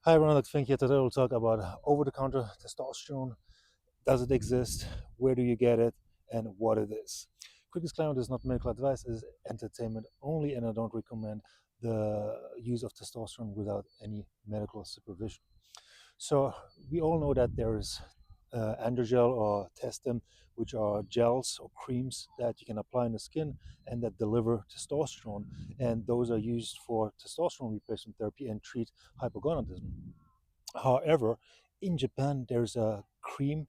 Hi everyone, Alex Fink here. Today we'll talk about over-the-counter testosterone. Does it exist? Where do you get it? And what it is. Quick disclaimer, this is not medical advice, it is entertainment only, and I don't recommend the use of testosterone without any medical supervision. So we all know that there is androgel or testim, which are gels or creams that you can apply in the skin and that deliver testosterone. And those are used for testosterone replacement therapy and treat hypogonadism. However, in Japan, there's a cream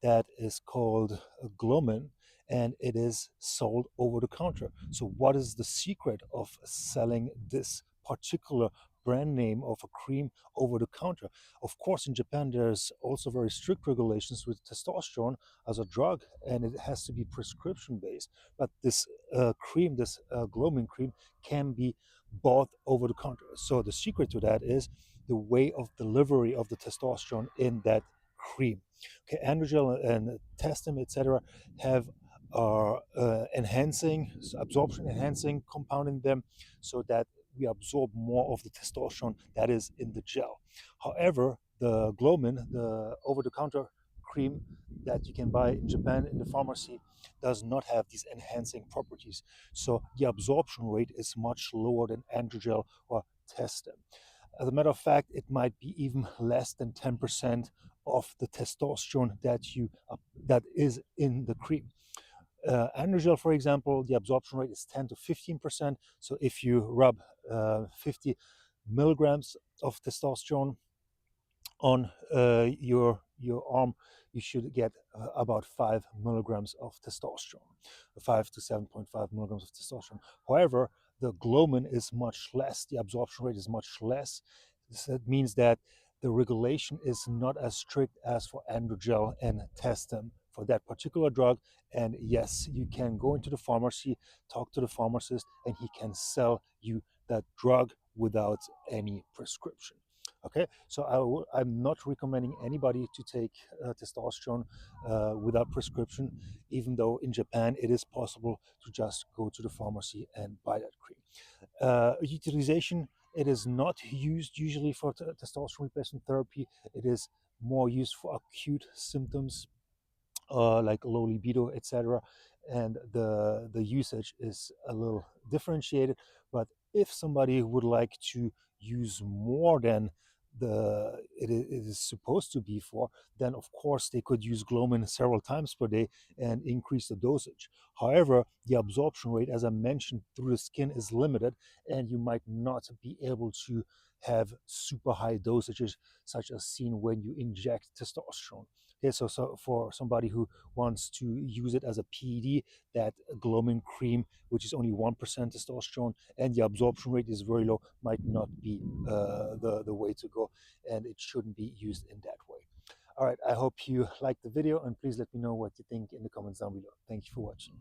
that is called Gloamin, and it is sold over the counter. So, what is the secret of selling this particular brand name of a cream over the counter? Of course, in Japan, there's also very strict regulations with testosterone as a drug, and it has to be prescription based. But this cream, this Gloamin cream, can be bought over the counter. So, the secret to that is the way of delivery of the testosterone in that cream. Okay, androgel and testim, etc., have enhancing absorption enhancing compound in them, so that we absorb more of the testosterone that is in the gel. However, the Gloamin, the over-the-counter cream that you can buy in Japan in the pharmacy, does not have these enhancing properties. So the absorption rate is much lower than androgel or testim. As a matter of fact, it might be even less than 10% of the testosterone that is in the cream. Androgel, for example, the absorption rate is 10 to 15%. So if you rub 50 milligrams of testosterone on your arm, you should get about 5 milligrams of testosterone, 5 to 7.5 milligrams of testosterone. However, the Gloamin is much less. The absorption rate is much less. So that means that the regulation is not as strict as for androgel and testim for that particular drug. And yes, you can go into the pharmacy, talk to the pharmacist, and he can sell you that drug without any prescription. Okay, so I'm not recommending anybody to take testosterone without prescription, even though in Japan it is possible to just go to the pharmacy and buy that cream. Utilization, it is not used usually for testosterone replacement therapy. It is more used for acute symptoms like low libido, etc. And the usage is a little differentiated. But if somebody would like to use more than it is supposed to be for, then of course they could use Gloamin several times per day and increase the dosage. However, the absorption rate, as I mentioned, through the skin is limited, and you might not be able to have super high dosages such as seen when you inject testosterone. Okay, so for somebody who wants to use it as a PED, that Gloamin cream, which is only 1% testosterone and the absorption rate is very low, might not be the way to go, and it shouldn't be used in that way. All right, I hope you liked the video, and please let me know what you think in the comments down below. Thank you for watching.